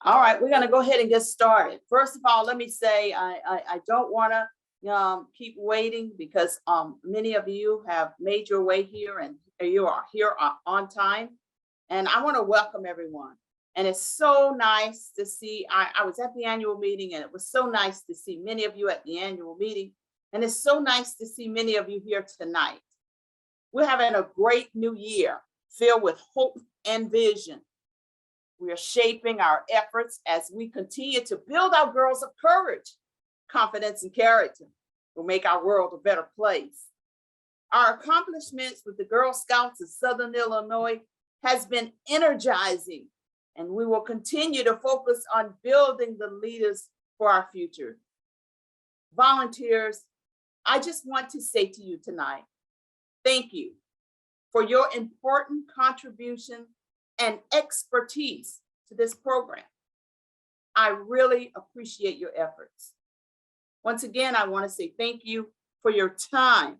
All right, we're going to go ahead and get started. First of all, let me say I don't want to keep waiting because many of you have made your way here and you are here on time. And I want to welcome everyone. And it's so nice to see, I was at the annual meeting and it was so nice to see many of you at the annual meeting. And it's so nice to see many of you here tonight. We're having a great new year filled with hope and vision. We are shaping our efforts as we continue to build our girls of courage, confidence, and character. Will make our world a better place. Our accomplishments with the Girl Scouts of Southern Illinois has been energizing, and we will continue to focus on building the leaders for our future. Volunteers, I just want to say to you tonight, thank you for your important contribution and expertise to this program. I really appreciate your efforts. Once again, I want to say thank you for your time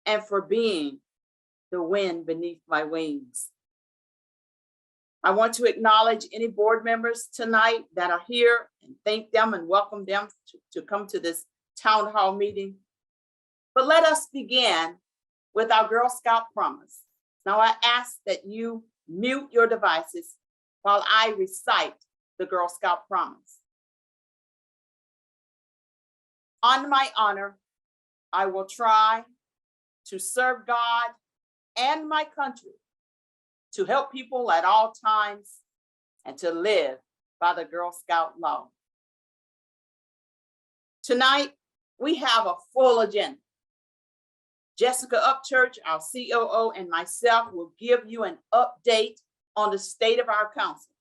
and for being the wind beneath my wings. I want to acknowledge any board members tonight that are here and thank them and welcome them to come to this town hall meeting. But let us begin with our Girl Scout promise. Now I ask that you mute your devices while I recite the Girl Scout promise. On my honor, I will try to serve God and my country, to help people at all times, and to live by the Girl Scout law. Tonight, we have a full agenda. Jessica Upchurch, our COO, and myself will give you an update on the state of our council.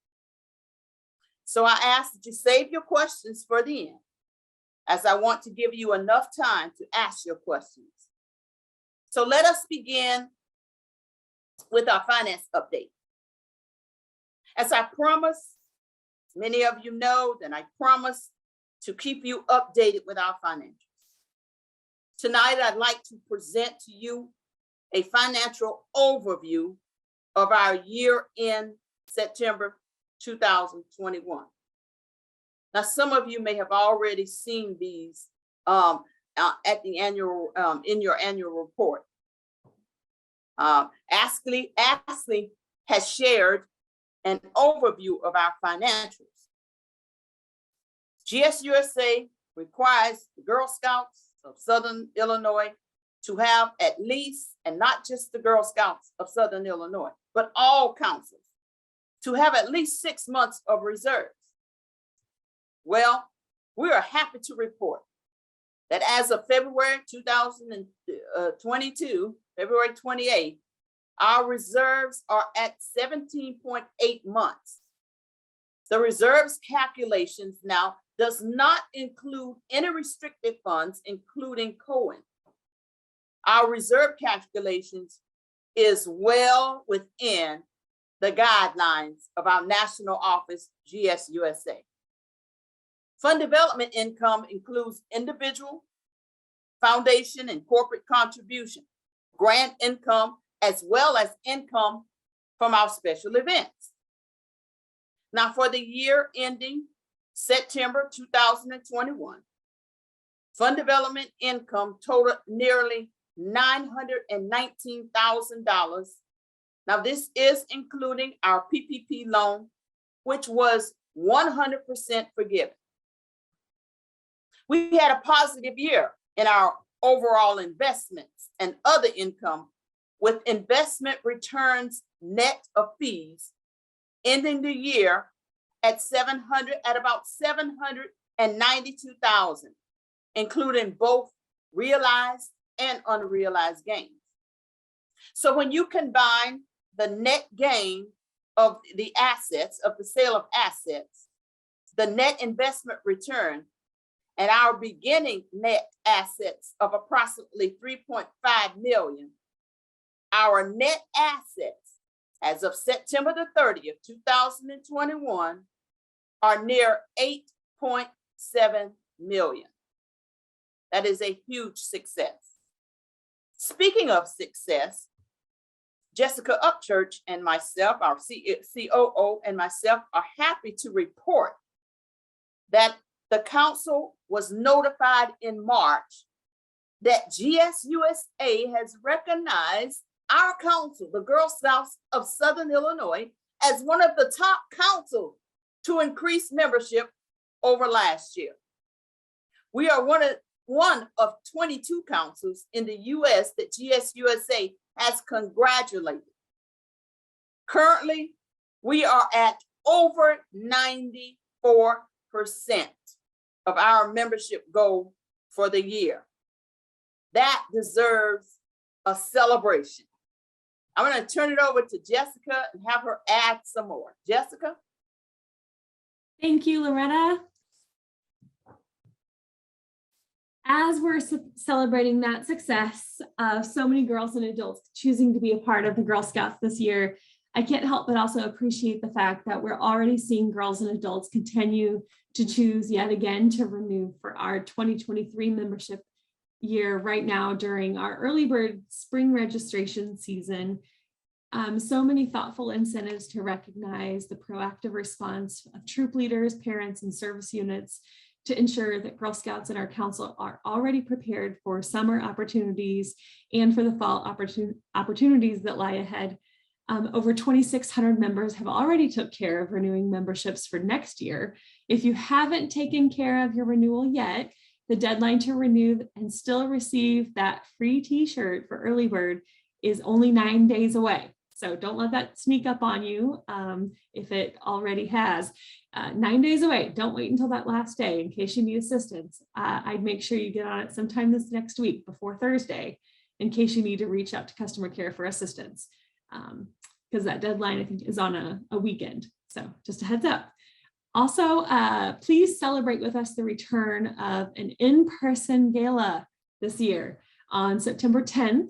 So I ask that you save your questions for the end, as I want to give you enough time to ask your questions. So let us begin with our finance update. As I promised, many of you know that I promise to keep you updated with our financials. Tonight, I'd like to present to you a financial overview of our year-end September 2021. Now, some of you may have already seen these at the annual in your annual report. Ashley has shared an overview of our financials. GSUSA requires the Girl Scouts of Southern Illinois to have at least, and not just the Girl Scouts of Southern Illinois, but all councils, to have at least 6 months of reserves. Well, we are happy to report that as of February 2022, February 28th, our reserves are at 17.8 months. The reserves calculations now does not include any restricted funds, including Cohen. Our reserve calculations is well within the guidelines of our national office, GSUSA. Fund development income includes individual, foundation, and corporate contribution, grant income, as well as income from our special events. Now, for the year ending September 2021, fund development income totaled nearly $919,000. Now, this is including our PPP loan, which was 100% forgiven. We had a positive year in our overall investments and other income, with investment returns net of fees ending the year at about 792,000, including both realized and unrealized gains. So when you combine the net gain of the assets, of the sale of assets, the net investment return, and our beginning net assets of approximately 3.5 million, our net assets as of September the 30th, 2021, are near 8.7 million. That is a huge success. Speaking of success, Jessica Upchurch and myself, our COO and myself, are happy to report that the council was notified in March that GSUSA has recognized our council, the Girl Scouts of Southern Illinois, as one of the top councils to increase membership over last year. We are one of 22 councils in the US that GSUSA has congratulated. Currently, we are at over 94% of our membership goal for the year. That deserves a celebration. I'm going to turn it over to Jessica and have her add some more. Jessica? Thank you, Loretta. As we're celebrating that success of so many girls and adults choosing to be a part of the Girl Scouts this year, I can't help but also appreciate the fact that we're already seeing girls and adults continue to choose yet again to renew for our 2023 membership year right now during our early bird spring registration season. So many thoughtful incentives to recognize the proactive response of troop leaders, parents, and service units to ensure that Girl Scouts and our council are already prepared for summer opportunities and for the fall opportunities that lie ahead. Over 2,600 members have already took care of renewing memberships for next year. If you haven't taken care of your renewal yet, the deadline to renew and still receive that free t-shirt for early bird is only 9 days away. So don't let that sneak up on you if it already has. 9 days away. Don't wait until that last day in case you need assistance. I'd make sure you get on it sometime this next week before Thursday in case you need to reach out to customer care for assistance, because that deadline I think is on a weekend. So just a heads up. Also, please celebrate with us the return of an in-person gala this year on September 10th.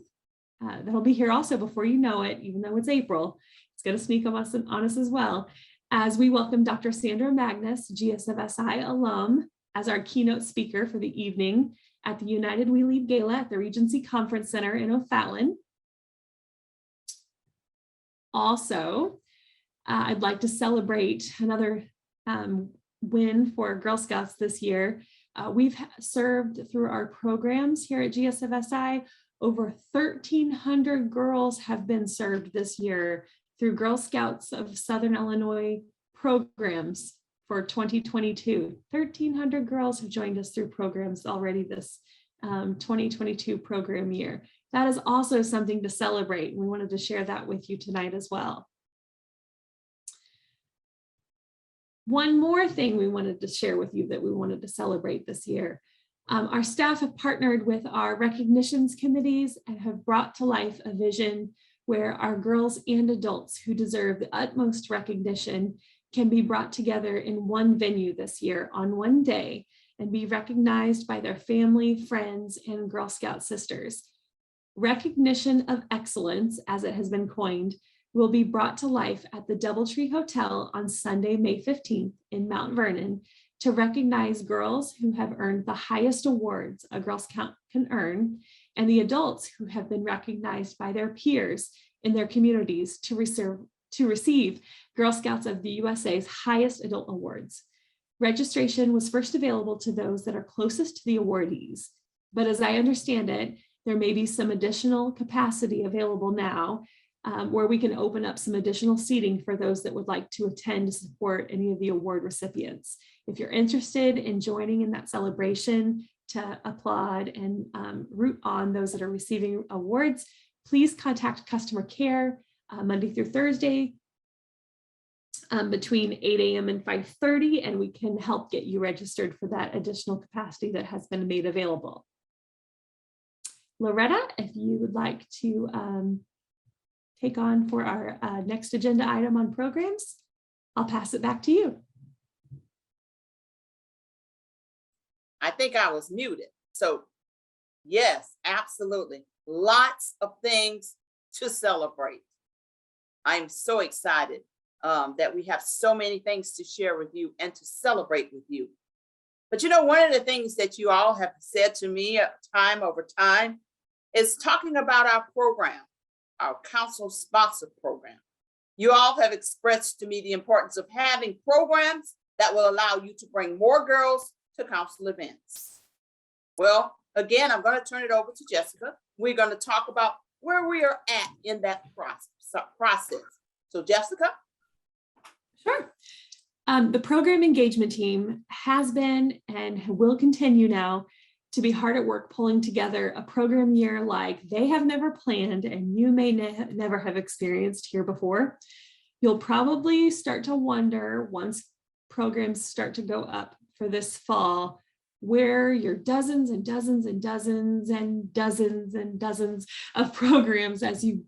That'll be here also before you know it, even though it's April. It's going to sneak on us as well, as we welcome Dr. Sandra Magnus, GSFSI alum, as our keynote speaker for the evening at the United We Lead Gala at the Regency Conference Center in O'Fallon. Also, I'd like to celebrate another win for Girl Scouts this year. We've served through our programs here at GSFSI. Over 1,300 girls have been served this year through Girl Scouts of Southern Illinois programs for 2022. 1,300 girls have joined us through programs already this 2022 program year. That is also something to celebrate. We wanted to share that with you tonight as well. One more thing we wanted to share with you that we wanted to celebrate this year. Our staff have partnered with our recognitions committees and have brought to life a vision where our girls and adults who deserve the utmost recognition can be brought together in one venue this year on one day and be recognized by their family, friends, and Girl Scout sisters. Recognition of excellence, as it has been coined, will be brought to life at the Doubletree Hotel on Sunday, May 15th in Mount Vernon to recognize girls who have earned the highest awards a Girl Scout can earn, and the adults who have been recognized by their peers in their communities to receive Girl Scouts of the USA's highest adult awards. Registration was first available to those that are closest to the awardees, but as I understand it, there may be some additional capacity available now where we can open up some additional seating for those that would like to attend to support any of the award recipients. If you're interested in joining in that celebration to applaud and root on those that are receiving awards, please contact customer care Monday through Thursday between 8 a.m. and 5:30, and we can help get you registered for that additional capacity that has been made available. Loretta, if you would like to take on for our next agenda item on programs, I'll pass it back to you. I think I was muted. So yes, absolutely. Lots of things to celebrate. I'm so excited that we have so many things to share with you and to celebrate with you. But you know, one of the things that you all have said to me time over time is talking about our program. our council sponsor program. You all have expressed to me the importance of having programs that will allow you to bring more girls to council events. Well, again, I'm going to turn it over to Jessica. We're going to talk about where we are at in that process. So Jessica? Sure. The program engagement team has been and will continue now to be hard at work pulling together a program year like they have never planned and you may never have experienced here before. You'll probably start to wonder once programs start to go up for this fall, where your dozens and dozens and dozens and dozens and dozens of programs as you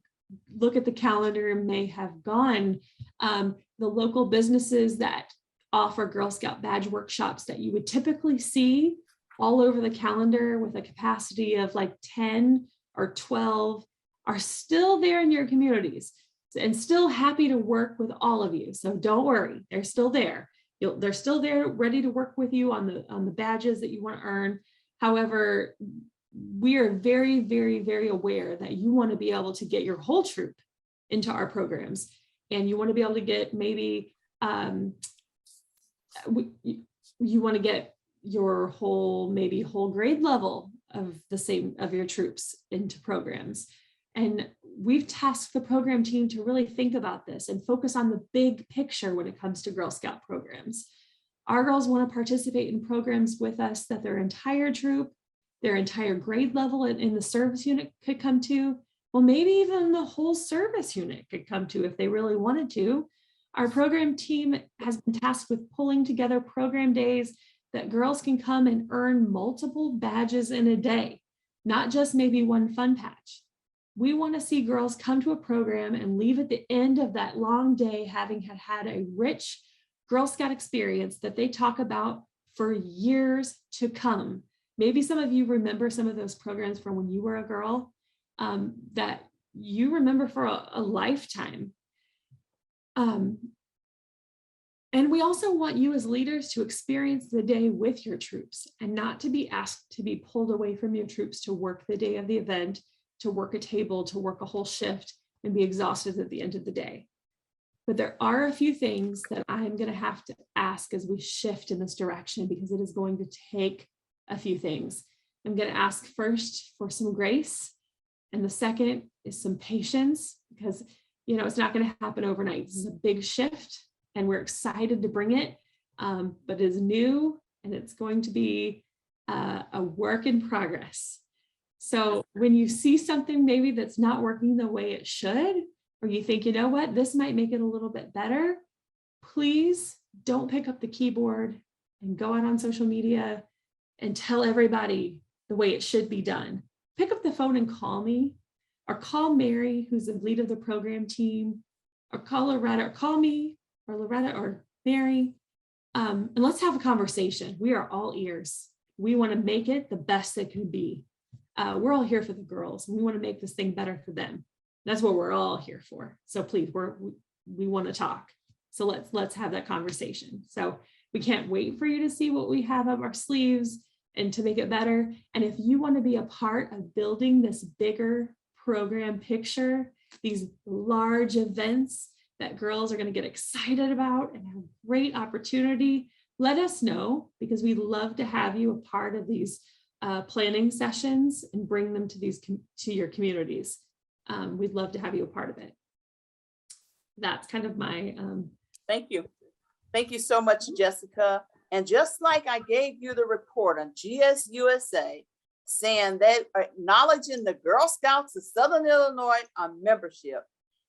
look at the calendar may have gone. The local businesses that offer Girl Scout badge workshops that you would typically see all over the calendar with a capacity of like 10 or 12 are still there in your communities and still happy to work with all of you. So don't worry, they're still there. They're still there ready to work with you on the badges that you want to earn. However, we are very, very, very aware that you want to be able to get your whole troop into our programs. And you want to be able to get maybe, you want to get your whole grade level of your troops into programs. And we've tasked the program team to really think about this and focus on the big picture when it comes to Girl Scout programs. Our girls want to participate in programs with us that their entire troop, their entire grade level in the service unit could come to. Well, maybe even the whole service unit could come to if they really wanted to. Our program team has been tasked with pulling together program days that girls can come and earn multiple badges in a day, not just maybe one fun patch. We want to see girls come to a program and leave at the end of that long day having had a rich Girl Scout experience that they talk about for years to come. Maybe some of you remember some of those programs from when you were a girl that you remember for a lifetime. And we also want you as leaders to experience the day with your troops and not to be asked to be pulled away from your troops to work the day of the event, to work a table, to work a whole shift and be exhausted at the end of the day. But there are a few things that I'm going to have to ask as we shift in this direction because it is going to take a few things. I'm going to ask first for some grace. And the second is some patience because, it's not going to happen overnight. This is a big shift and we're excited to bring it, but it is new and it's going to be a work in progress. So when you see something maybe that's not working the way it should, or you think, you know what, this might make it a little bit better, please don't pick up the keyboard and go out on social media and tell everybody the way it should be done. Pick up the phone and call me, or call Mary, who's the lead of the program team, or call Loretta, or call me, or Loretta, or Mary, and let's have a conversation. We are all ears. We want to make it the best it can be. We're all here for the girls, and we want to make this thing better for them. That's what we're all here for. So please, we want to talk. So let's have that conversation. So we can't wait for you to see what we have up our sleeves and to make it better. And if you want to be a part of building this bigger program picture, these large events that girls are going to get excited about and have great opportunity, let us know because we'd love to have you a part of these planning sessions and bring them to your communities. We'd love to have you a part of it. That's kind of my Thank you. Thank you so much, Jessica. And just like I gave you the report on GSUSA saying that acknowledging the Girl Scouts of Southern Illinois on membership,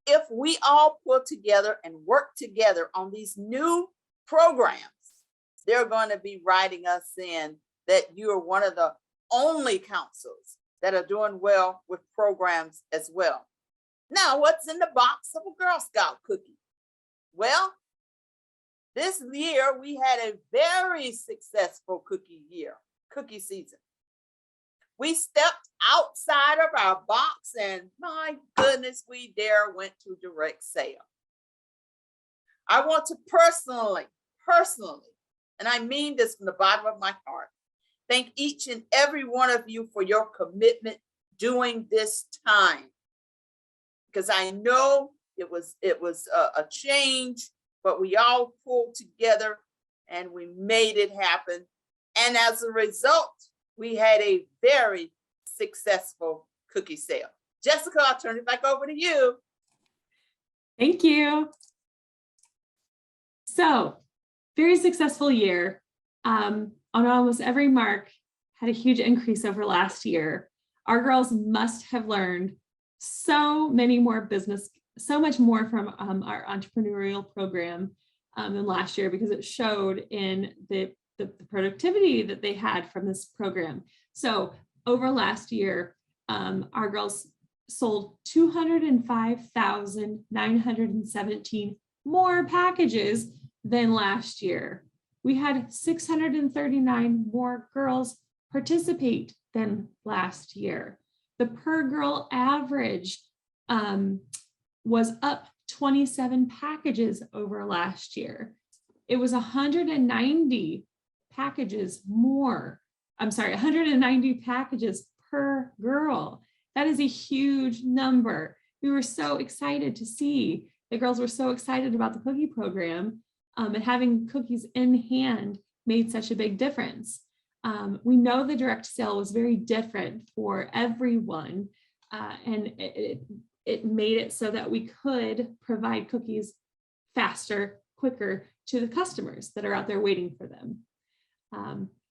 if we all pull together and work together on these new programs, they're going to be writing us in that you are one of the only councils that are doing well with programs as well. Now, what's in the box of a Girl Scout cookie? Well, this year we had a very successful cookie season. We stepped outside of our box and my goodness, we went to direct sale. I want to personally, and I mean this from the bottom of my heart, thank each and every one of you for your commitment during this time. because I know it was a change, but we all pulled together and we made it happen. And as a result, we had a very successful cookie sale. Jessica, I'll turn it back over to you. Thank you. So, very successful year. On almost every mark, had a huge increase over last year. Our girls must have learned so much more from our entrepreneurial program than last year, because it showed in the productivity that they had from this program. So over last year, our girls sold 205,917 more packages than last year. We had 639 more girls participate than last year. The per girl average was up 27 packages over last year. It was 190 packages more. 190 packages per girl. That is a huge number. We were so excited to see. The girls were so excited about the cookie program, and having cookies in hand made such a big difference. We know the direct sale was very different for everyone, and it made it so that we could provide cookies faster, quicker to the customers that are out there waiting for them.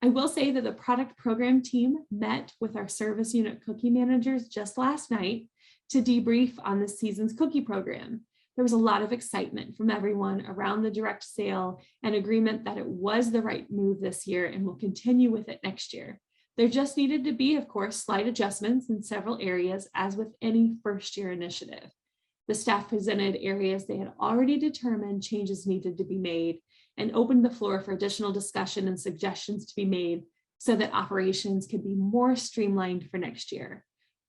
I will say that the product program team met with our service unit cookie managers just last night to debrief on this season's cookie program. There was a lot of excitement from everyone around the direct sale and agreement that it was the right move this year and will continue with it next year. There just needed to be, of course, slight adjustments in several areas, as with any first-year initiative. The staff presented areas they had already determined changes needed to be made and opened the floor for additional discussion and suggestions to be made so that operations could be more streamlined for next year.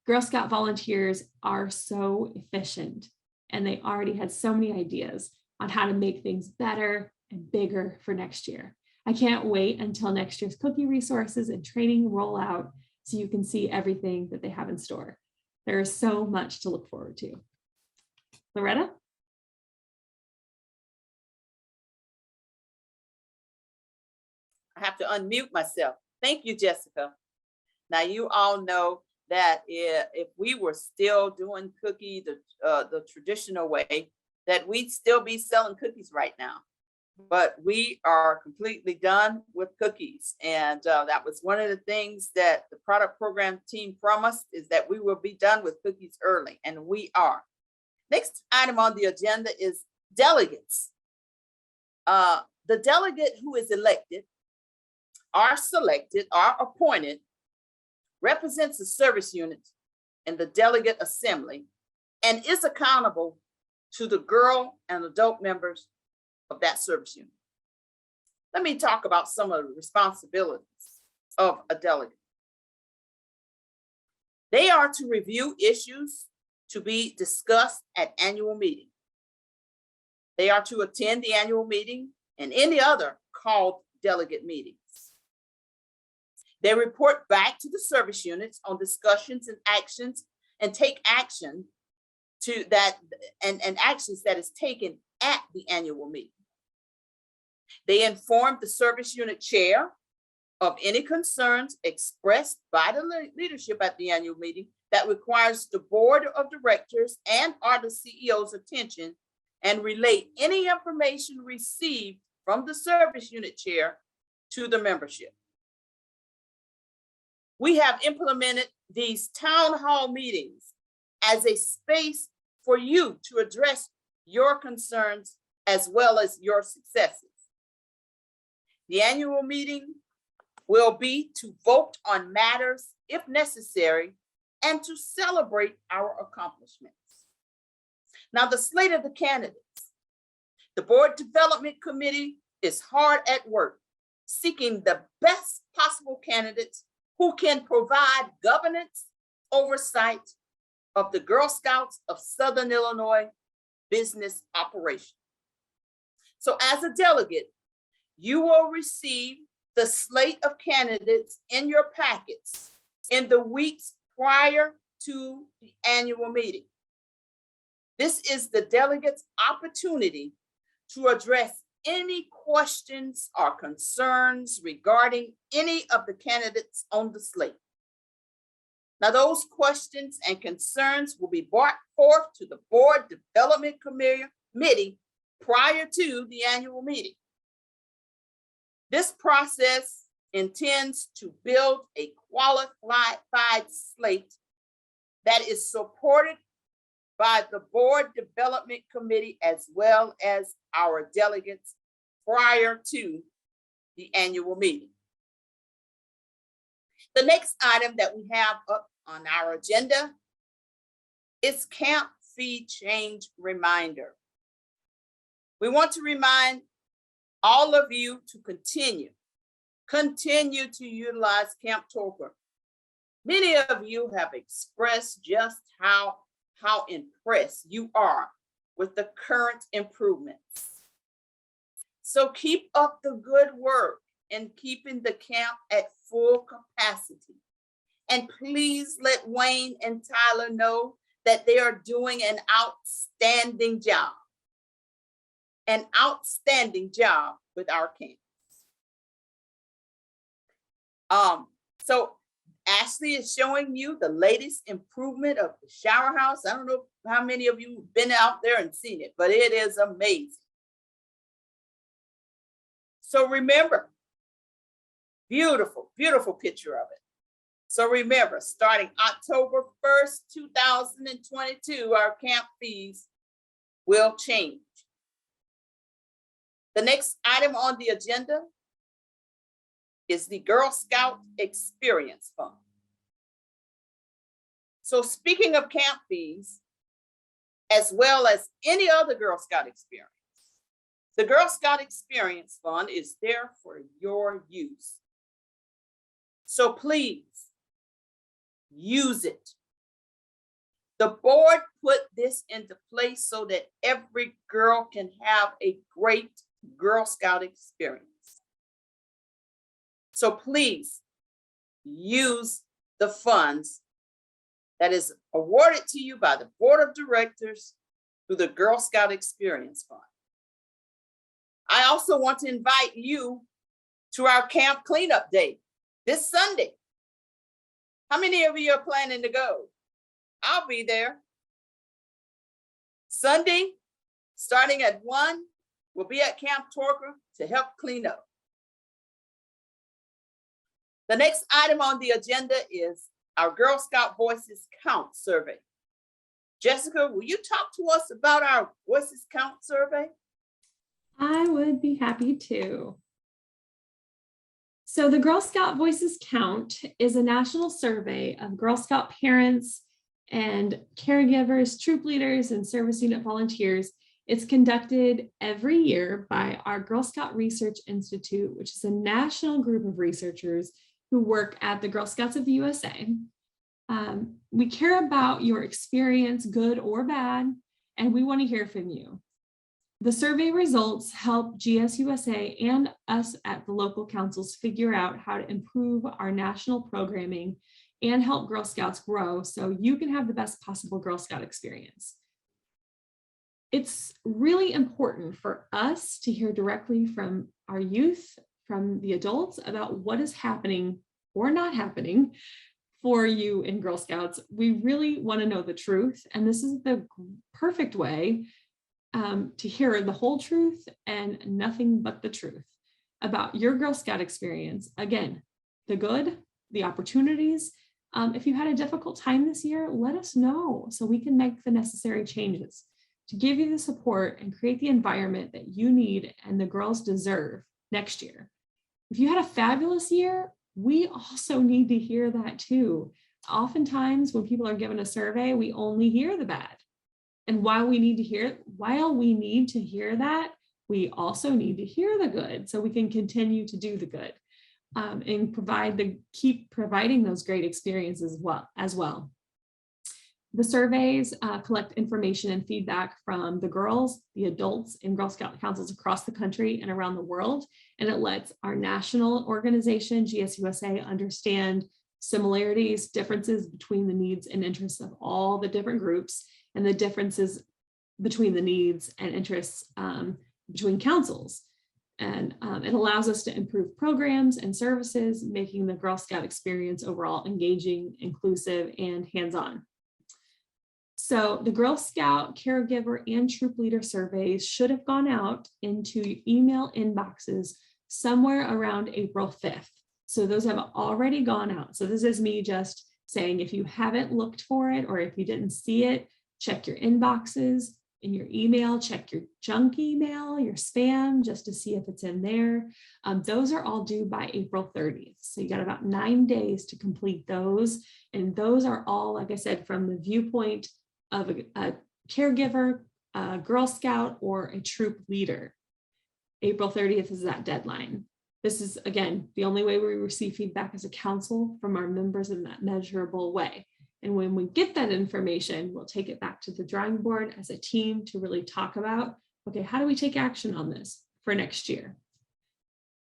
Girl Scout volunteers are so efficient, and they already had so many ideas on how to make things better and bigger for next year. I can't wait until next year's cookie resources and training roll out so you can see everything that they have in store. There is so much to look forward to. Loretta? I have to unmute myself. Thank you, Jessica. Now, you all know that if we were still doing cookie the traditional way, that we'd still be selling cookies right now. But we are completely done with cookies. And that was one of the things that the product program team promised, is that we will be done with cookies early, and we are. Next item on the agenda is delegates. The delegate who is elected, are selected, are appointed, represents the service unit in the delegate assembly, and is accountable to the girl and adult members of that service unit. Let me talk about some of the responsibilities of a delegate. They are to review issues to be discussed at annual meeting. They are to attend the annual meeting and any other called delegate meetings. They report back to the service units on discussions and actions, and take action to that and actions that is taken at the annual meeting. They inform the service unit chair of any concerns expressed by the leadership at the annual meeting that requires the board of directors and or the CEO's attention, and relate any information received from the service unit chair to the membership. We have implemented these town hall meetings as a space for you to address your concerns as well as your successes. The annual meeting will be to vote on matters if necessary and to celebrate our accomplishments. Now, the slate of the candidates. The board development committee is hard at work seeking the best possible candidates who can provide governance oversight of the Girl Scouts of Southern Illinois business operation. So as a delegate, you will receive the slate of candidates in your packets in the weeks prior to the annual meeting. This is the delegates' opportunity to address any questions or concerns regarding any of the candidates on the slate. Now, those questions and concerns will be brought forth to the Board Development Committee prior to the annual meeting. This process intends to build a qualified slate that is supported by the Board Development Committee as well as our delegates prior to the annual meeting. The next item that we have up on our agenda is camp fee change reminder. We want to remind all of you to continue to utilize Camp Toker. Many of you have expressed just how impressed you are with the current improvements. So keep up the good work in keeping the camp at full capacity. And please let Wayne and Tyler know that they are doing an outstanding job. An outstanding job with our camp. So Ashley is showing you the latest improvement of the shower house. I don't know how many of you have been out there and seen it, but it is amazing. So remember, beautiful, beautiful picture of it. So remember, starting October 1st, 2022, our camp fees will change. The next item on the agenda is the Girl Scout Experience Fund. So speaking of camp fees, as well as any other Girl Scout experience, the Girl Scout Experience Fund is there for your use. So please use it. The board put this into place so that every girl can have a great Girl Scout experience. So please use the funds that is awarded to you by the Board of Directors through the Girl Scout Experience Fund. I also want to invite you to our camp cleanup day this Sunday. How many of you are planning to go? I'll be there. Sunday, starting at 1, we'll be at Camp Torker to help clean up. The next item on the agenda is our Girl Scout Voices Count survey. Jessica, will you talk to us about our Voices Count survey? I would be happy to. So the Girl Scout Voices Count is a national survey of Girl Scout parents and caregivers, troop leaders, and service unit volunteers. It's conducted every year by our Girl Scout Research Institute, which is a national group of researchers who work at the Girl Scouts of the USA. We care about your experience, good or bad, and we want to hear from you. The survey results help GSUSA and us at the local councils figure out how to improve our national programming and help Girl Scouts grow so you can have the best possible Girl Scout experience. It's really important for us to hear directly from our youth, from the adults, about what is happening or not happening for you in Girl Scouts. We really want to know the truth, and this is the perfect way to hear the whole truth and nothing but the truth about your Girl Scout experience. Again, the good, the opportunities. If you had a difficult time this year, let us know so we can make the necessary changes to give you the support and create the environment that you need and the girls deserve next year. If you had a fabulous year, we also need to hear that too. Oftentimes when people are given a survey, we only hear the bad. And while we need to hear that, we also need to hear the good so we can continue to do the good and keep providing those great experiences as well. The surveys collect information and feedback from the girls, the adults in Girl Scout councils across the country and around the world. And it lets our national organization, GSUSA, understand similarities, differences between the needs and interests of all the different groups and the differences between the needs and interests between councils. And it allows us to improve programs and services, making the Girl Scout experience overall engaging, inclusive, and hands-on. So the Girl Scout caregiver and troop leader surveys should have gone out into email inboxes somewhere around April 5th. So those have already gone out. So this is me just saying, if you haven't looked for it, or if you didn't see it, check your inboxes in your email, check your junk email, your spam, just to see if it's in there. Those are all due by April 30th. So you got about 9 days to complete those. And those are all, like I said, from the viewpoint of a caregiver, a Girl Scout, or a troop leader. April 30th is that deadline. This is, again, the only way we receive feedback as a council from our members in that measurable way. And when we get that information, we'll take it back to the drawing board as a team to really talk about, okay, how do we take action on this for next year?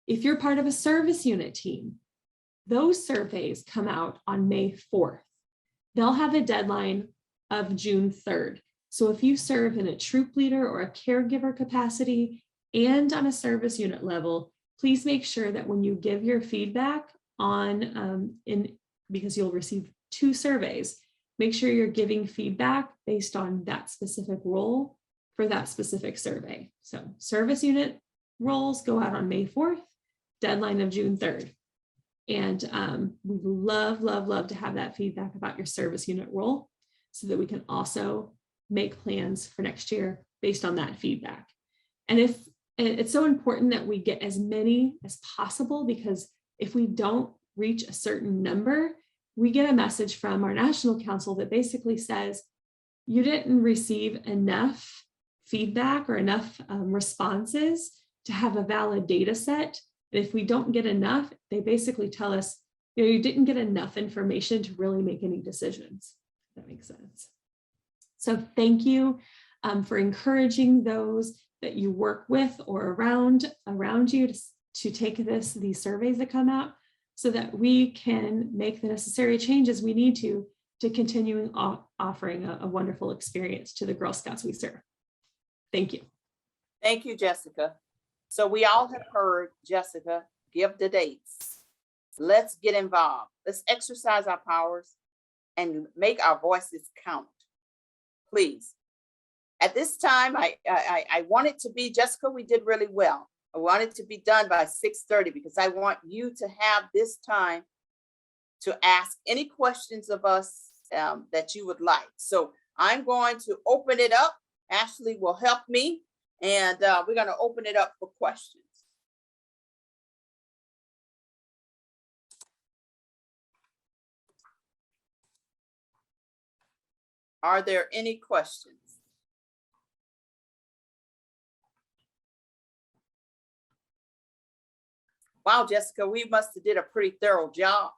If you're part of a service unit team, those surveys come out on May 4th. They'll have a deadline of June 3rd. So if you serve in a troop leader or a caregiver capacity and on a service unit level, please make sure that when you give your feedback on, because you'll receive 2 surveys, make sure you're giving feedback based on that specific role for that specific survey. So service unit roles go out on May 4th, deadline of June 3rd. And we love to have that feedback about your service unit role so that we can also make plans for next year based on that feedback. And if it's so important that we get as many as possible, because if we don't reach a certain number, we get a message from our national council that basically says, you didn't receive enough feedback or enough responses to have a valid data set. And if we don't get enough, they basically tell us, you didn't get enough information to really make any decisions. If that makes sense. So thank you for encouraging those that you work with or around you to take these surveys that come out, so that we can make the necessary changes we need to continue offering a wonderful experience to the Girl Scouts we serve. Thank you. Thank you, Jessica. So we all have heard Jessica give the dates. Let's get involved. Let's exercise our powers and make our voices count. Please. At this time, I want it to be, Jessica, we did really well. I want it to be done by 6:30 because I want you to have this time to ask any questions of us that you would like. So I'm going to open it up. Ashley will help me, and we're going to open it up for questions. Are there any questions? Wow, Jessica, we must have did a pretty thorough job.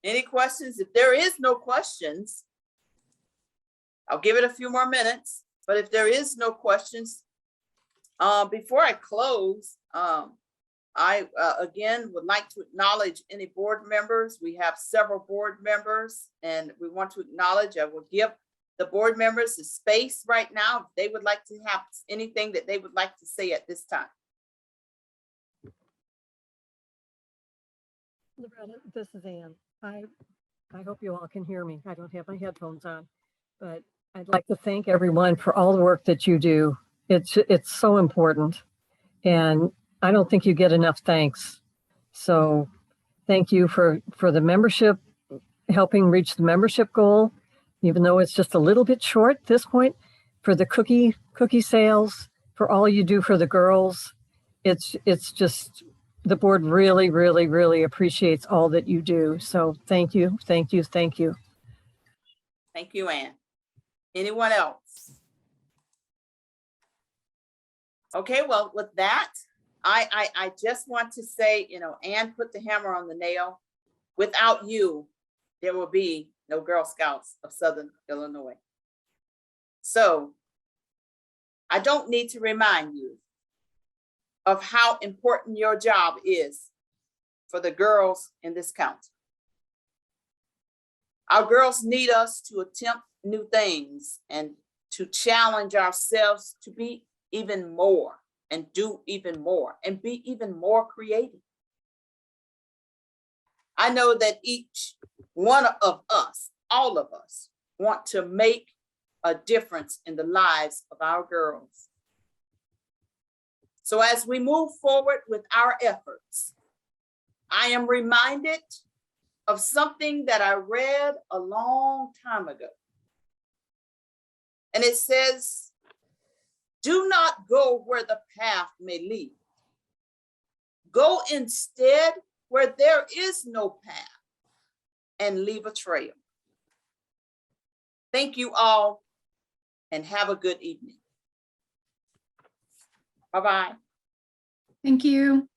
Any questions? If there is no questions, I'll give it a few more minutes. But if there is no questions, before I close, I again would like to acknowledge any board members. We have several board members, and we want to acknowledge. I will give the board members the space right now if they would like to have anything that they would like to say at this time. Loretta, this is Ann. I hope you all can hear me. I don't have my headphones on, but I'd like to thank everyone for all the work that you do. It's so important, and I don't think you get enough thanks. So thank you for the membership, helping reach the membership goal, even though it's just a little bit short at this point, for the cookie sales, for all you do for the girls. It's just, the board really appreciates all that you do. So thank you. Thank you, Ann. Anyone else? Okay, well, with that, I just want to say, Ann put the hammer on the nail. Without you, there will be no Girl Scouts of Southern Illinois. So I don't need to remind you of how important your job is for the girls in this county. Our girls need us to attempt new things and to challenge ourselves to be even more and do even more and be even more creative. I know that each one of us, all of us, want to make a difference in the lives of our girls. So as we move forward with our efforts, I am reminded of something that I read a long time ago. And it says, do not go where the path may lead. Go instead where there is no path and leave a trail. Thank you all and have a good evening. Bye-bye. Thank you.